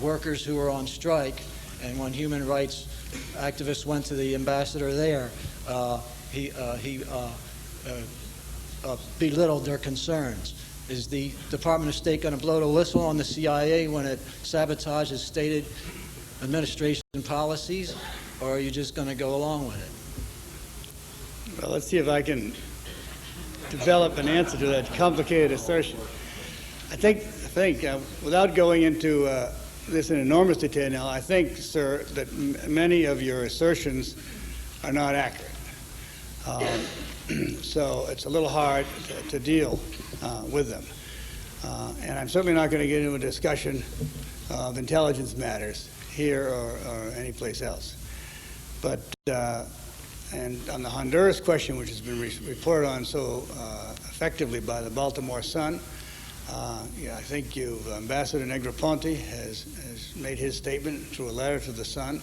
workers who were on strike, and when human rights activists went to the ambassador there, he belittled their concerns. Is the Department of State going to blow the whistle on the CIA when it sabotages stated administration policies, or are you just going to go along with it? Well, let's see if I can develop an answer to that complicated assertion. I think without going into this in enormous detail now, I think, sir, that many of your assertions are not accurate. So it's a little hard to deal with them. And I'm certainly not going to get into a discussion of intelligence matters here or anyplace else. But, and on the Honduras question, which has been reported on so effectively by the Baltimore Sun, I think Ambassador Negroponte has made his statement through a letter to the Sun.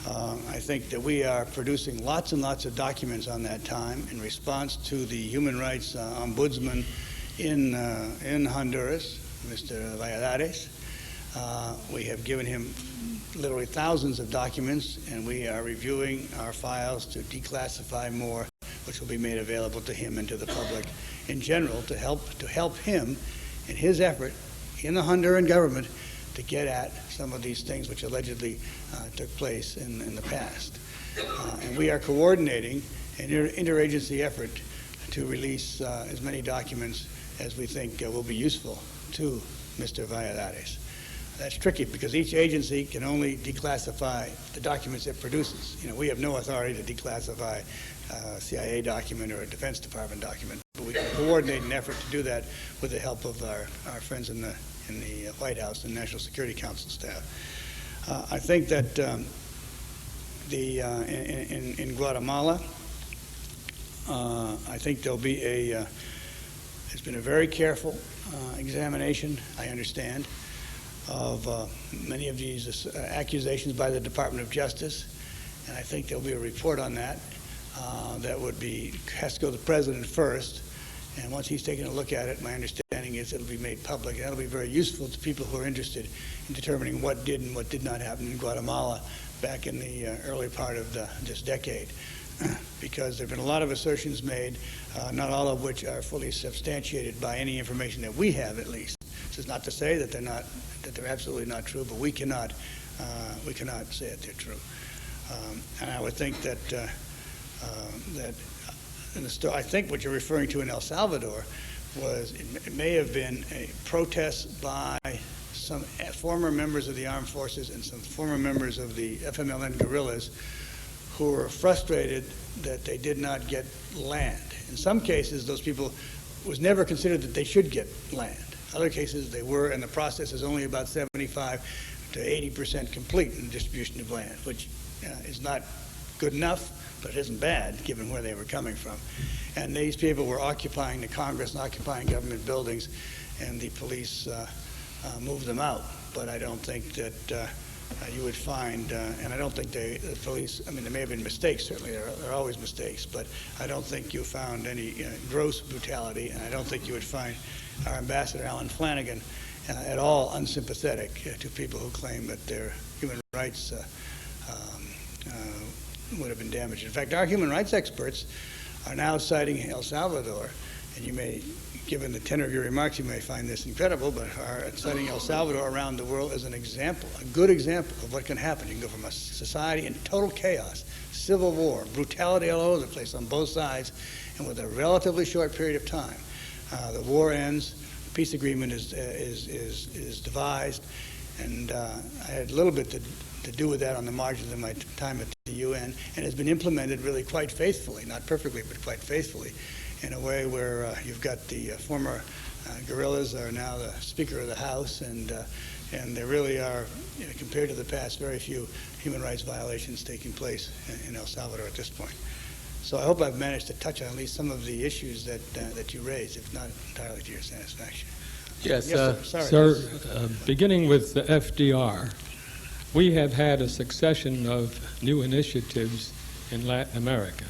I think that we are producing lots and lots of documents on that time in response to the human rights ombudsman in Honduras, Mr. Valladares. We have given him literally thousands of documents, and we are reviewing our files to declassify more, which will be made available to him and to the public in general to help him in his effort in the Honduran government to get at some of these things which allegedly took place in the past. And we are coordinating an interagency effort to release as many documents as we think will be useful to Mr. Valladares. That's tricky because each agency can only declassify the documents it produces. You know, we have no authority to declassify a CIA document or a Defense Department document, but we can coordinate an effort to do that with the help of our friends in the White House and National Security Council staff. I think that in Guatemala, I think there'll be it's been a very careful examination, I understand, of many of these accusations by the Department of Justice, and I think there'll be a report on that that has to go to the President first, and once he's taken a look at it, my understanding is it'll be made public, and that'll be very useful to people who are interested in determining what did and what did not happen in Guatemala back in the early part of this decade. Because there have been a lot of assertions made, not all of which are fully substantiated by any information that we have, at least. This is not to say that they're absolutely not true, but we cannot say that they're true. And I would think that I think what you're referring to in El Salvador was it may have been a protest by some former members of the armed forces and some former members of the FMLN guerrillas who were frustrated that they did not get land. In some cases, those people, it was never considered that they should get land. Other cases, they were, and the process is only about 75 to 80% complete in the distribution of land, which is not good enough, but it isn't bad given where they were coming from. And these people were occupying the Congress and occupying government buildings, and the police moved them out. But I don't think that you would find, and I don't think the police, I mean, there may have been mistakes, certainly, there are always mistakes, but I don't think you found any gross brutality, and I don't think you would find our Ambassador Alan Flanagan at all unsympathetic to people who claim that their human rights would have been damaged. In fact, our human rights experts are now citing El Salvador, and you may, given the tenor of your remarks, you may find this incredible, but are citing El Salvador around the world as an example, a good example of what can happen. You can go from a society in total chaos, civil war, brutality all over the place on both sides, and with a relatively short period of time, the war ends, the peace agreement is devised, and I had a little bit to do with that on the margins of my time at the UN, and has been implemented really quite faithfully, not perfectly, but quite faithfully, in a way where you've got the former guerrillas are now the Speaker of the House, and there really are, compared to the past, very few human rights violations taking place in El Salvador at this point. So I hope I've managed to touch on at least some of the issues that you raised, if not entirely to your satisfaction. Yes, Sorry. sir, beginning with the FDR, we have had a succession of new initiatives in Latin America,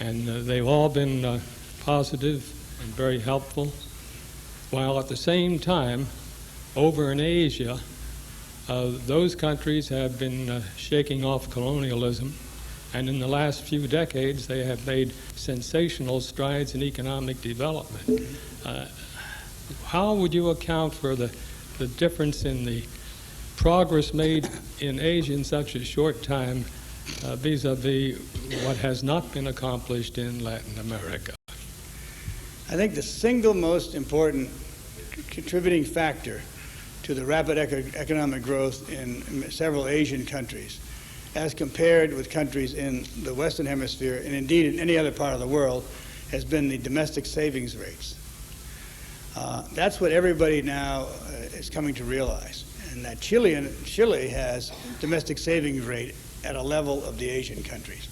and they've all been positive and very helpful, while at the same time, over in Asia, those countries have been shaking off colonialism, and in the last few decades, they have made sensational strides in economic development. How would you account for the difference in the progress made in Asia in such a short time vis-a-vis what has not been accomplished in Latin America? I think the single most important contributing factor to the rapid economic growth in several Asian countries, as compared with countries in the Western Hemisphere, and indeed in any other part of the world, has been the domestic savings rates. That's what everybody now is coming to realize, and that Chile has domestic savings rate at a level of the Asian countries.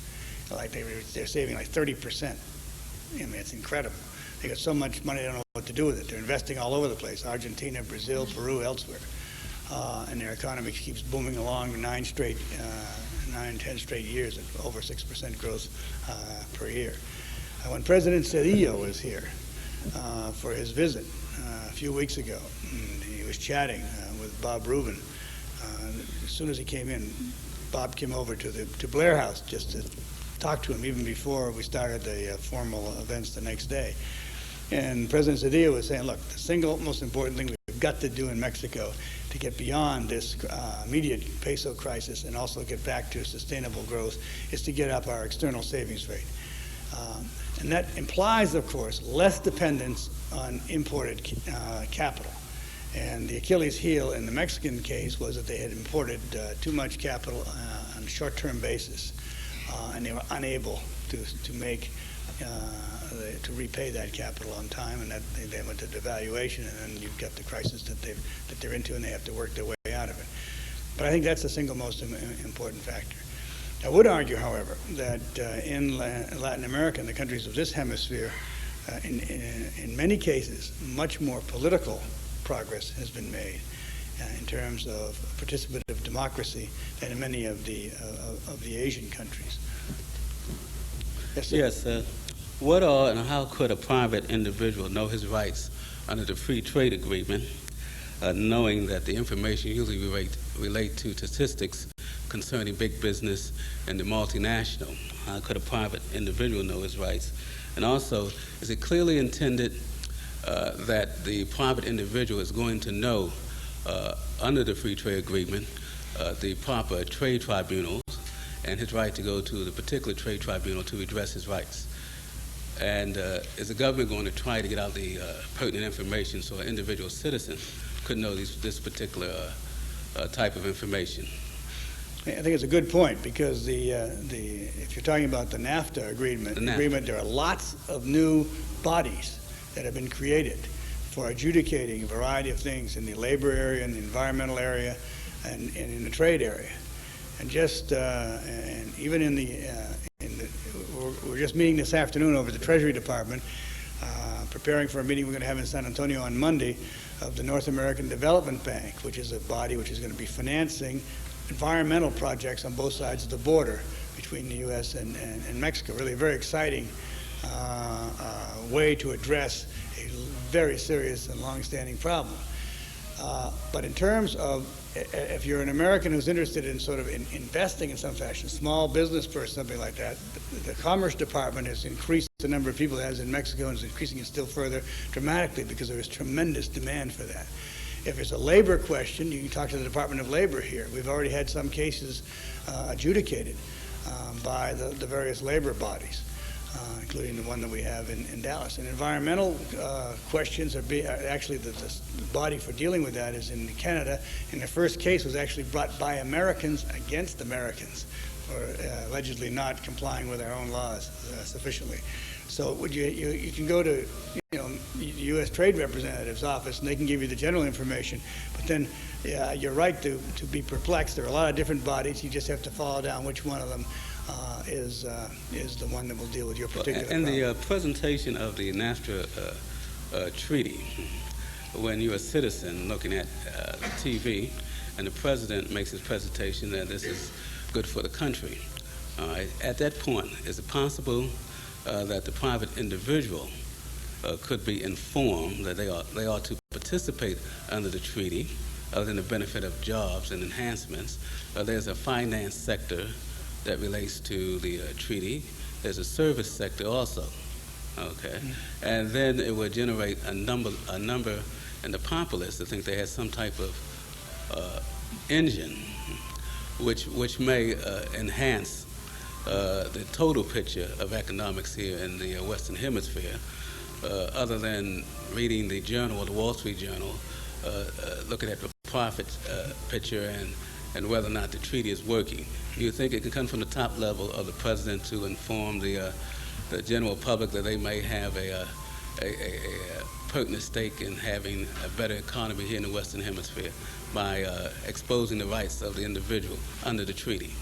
Like they're saving like 30%. I mean, it's incredible. They got so much money, they don't know what to do with it. They're investing all over the place, Argentina, Brazil, Peru, elsewhere. And their economy keeps booming along 10 straight years at over 6% growth per year. When President Cedillo was here for his visit a few weeks ago, and he was chatting with Bob Rubin. As soon as he came in, Bob came over to Blair House just to talk to him, even before we started the formal events the next day. And President Zedillo was saying, look, the single most important thing we've got to do in Mexico to get beyond this immediate peso crisis and also get back to sustainable growth is to get up our external savings rate. And that implies, of course, less dependence on imported capital. And the Achilles heel in the Mexican case was that they had imported too much capital on a short-term basis, and they were unable to make to repay that capital on time, and that they went to devaluation, and then you've got the crisis that they're into, and they have to work their way out of it. But I think that's the single most important factor. I would argue, however, that in Latin America, in the countries of this hemisphere, in many cases, much more political progress has been made in terms of participative democracy than in many of the Asian countries. Yes, sir. Yes, what are and how could a private individual know his rights under the free trade agreement, knowing that the information usually relate to statistics concerning big business and the multinational? How could a private individual know his rights? And also, is it clearly intended that the private individual is going to know under the free trade agreement the proper trade tribunals and his right to go to the particular trade tribunal to redress his rights? And is the government going to try to get out the pertinent information so an individual citizen could know this particular type of information? I think it's a good point, because if you're talking about the NAFTA agreement, there are lots of new bodies that have been created for adjudicating a variety of things in the labor area, in the environmental area, and in the trade area. And just and even we're just meeting this afternoon over at the Treasury Department, preparing for a meeting we're going to have in San Antonio on Monday of the North American Development Bank, which is a body which is going to be financing environmental projects on both sides of the border between the U.S. and Mexico. Really a very exciting way to address a very serious and long-standing problem. But in terms of, if you're an American who's interested in sort of investing in some fashion, small business person, something like that, the Commerce Department has increased the number of people it has in Mexico and is increasing it still further dramatically because there is tremendous demand for that. If it's a labor question, you can talk to the Department of Labor here. We've already had some cases adjudicated by the various labor bodies, including the one that we have in Dallas. And environmental questions are actually the body for dealing with that is in Canada, and the first case was actually brought by Americans against Americans for allegedly not complying with our own laws sufficiently. So you can go to U.S. Trade Representative's office, and they can give you the general information. But then, you're right to be perplexed. There are a lot of different bodies. You just have to follow down which one of them is the one that will deal with your particular problem. In the presentation of the NAFTA treaty, when you're a citizen looking at TV, and the president makes his presentation that this is good for the country, at that point, is it possible that the private individual could be informed that they ought to participate under the treaty, other than the benefit of jobs and enhancements? There's a finance sector that relates to the treaty. There's a service sector also. Okay, and then it would generate a number in the populace. I think they had some type of engine, which may enhance the total picture of economics here in the Western Hemisphere, other than reading the Journal or the Wall Street Journal, looking at the profit picture and whether or not the treaty is working. Do you think it can come from the top level of the president to inform the general public that they may have a pertinent stake in having a better economy here in the Western Hemisphere by exposing the rights of the individual under the treaty?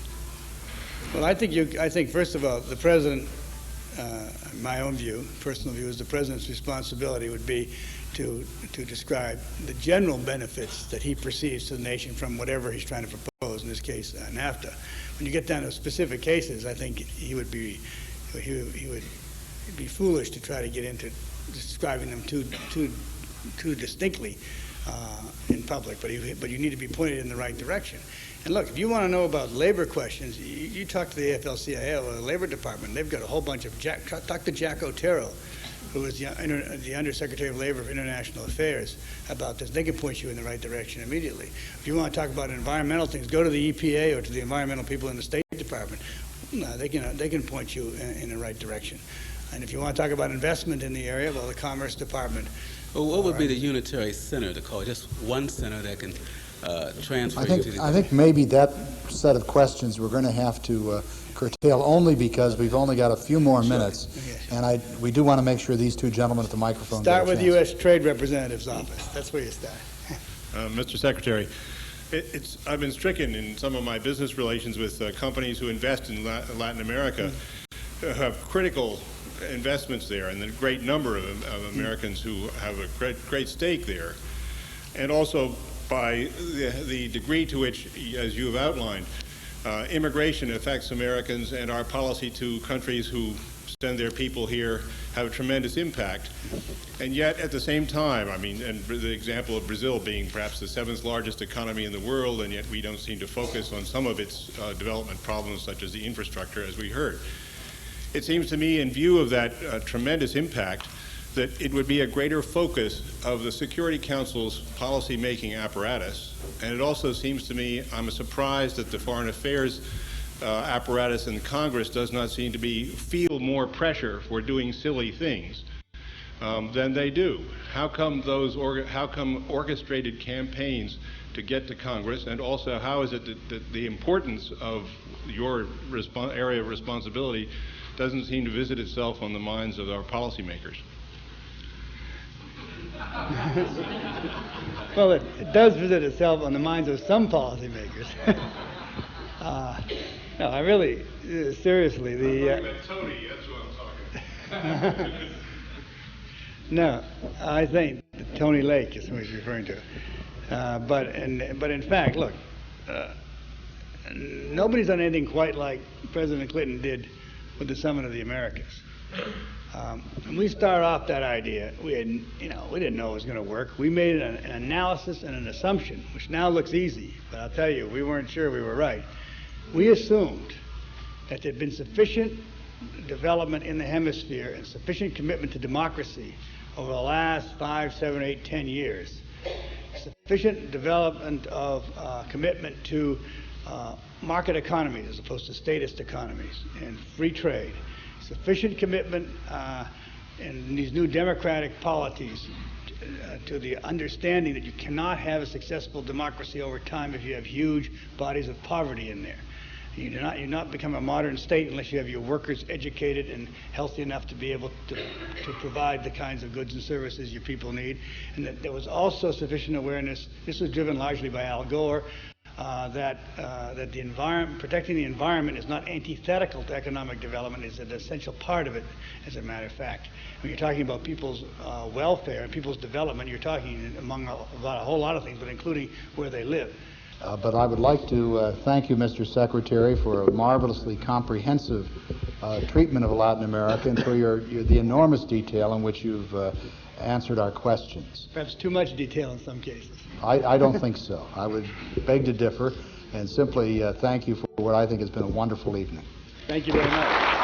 Well, I think first of all, the president, my own view, personal view, is the president's responsibility would be to describe the general benefits that he perceives to the nation from whatever he's trying to propose, in this case, NAFTA. When you get down to specific cases, I think he would be foolish to try to get into describing them too distinctly in public, but you need to be pointed in the right direction. And look, if you want to know about labor questions, you talk to the AFL-CIO or the Labor Department. They've got a whole bunch of talk to Jack Otero, who is the Undersecretary of Labor for International Affairs, about this. They can point you in the right direction immediately. If you want to talk about environmental things, go to the EPA or to the environmental people in the State Department. No, they can point you in the right direction. And if you want to talk about investment in the area, well, the Commerce Department. Well, what would be the unitary center to call? Just one center that can transfer I you to the... think maybe that set of questions we're going to have to curtail only because we've only got a few more minutes, and we do want to make sure these two gentlemen at the microphone Start get a with chance. U.S. Trade Representative's office. That's where you start. Mr. Secretary, I've been stricken in some of my business relations with companies who invest in Latin America, have critical investments there, and the great number of Americans who have a great stake there, and also by the degree to which, as you have outlined, immigration affects Americans, and our policy to countries who send their people here have a tremendous impact. And yet, at the same time, I mean, and the example of Brazil being perhaps the 7th largest economy in the world, and yet we don't seem to focus on some of its development problems, such as the infrastructure, as we heard. It seems to me, in view of that tremendous impact, that it would be a greater focus of the Security Council's policy-making apparatus. And it also seems to me, I'm surprised that the Foreign Affairs apparatus in Congress does not seem to feel more pressure for doing silly things than they do. How come orchestrated campaigns to get to Congress, and also how is it that the importance of your area of responsibility doesn't seem to visit itself on the minds of our policymakers? Well, it does visit itself on the minds of some policymakers. No, I really, seriously, Tony, that's what I'm talking about. No, I think Tony Lake is who he's referring to. But in fact, look, nobody's done anything quite like President Clinton did with the Summit of the Americas. When we started off that idea, we didn't know it was going to work. We made an analysis and an assumption, which now looks easy, but I'll tell you, we weren't sure we were right. We assumed that there had been sufficient development in the hemisphere and sufficient commitment to democracy over the last 5, 7, 8, 10 years, sufficient development of commitment to market economies as opposed to statist economies and free trade, sufficient commitment in these new democratic polities to the understanding that you cannot have a successful democracy over time if you have huge bodies of poverty in there. You do not become a modern state unless you have your workers educated and healthy enough to be able to provide the kinds of goods and services your people need. And that there was also sufficient awareness, this was driven largely by Al Gore, that the environment, protecting the environment is not antithetical to economic development, it's an essential part of it, as a matter of fact. When you're talking about people's welfare and people's development, you're talking about a whole lot of things, but including where they live. But I would like to thank you, Mr. Secretary, for a marvelously comprehensive treatment of Latin America and for the enormous detail in which you've answered our questions. Perhaps too much detail in some cases. I don't think so. I would beg to differ and simply thank you for what I think has been a wonderful evening. Thank you very much.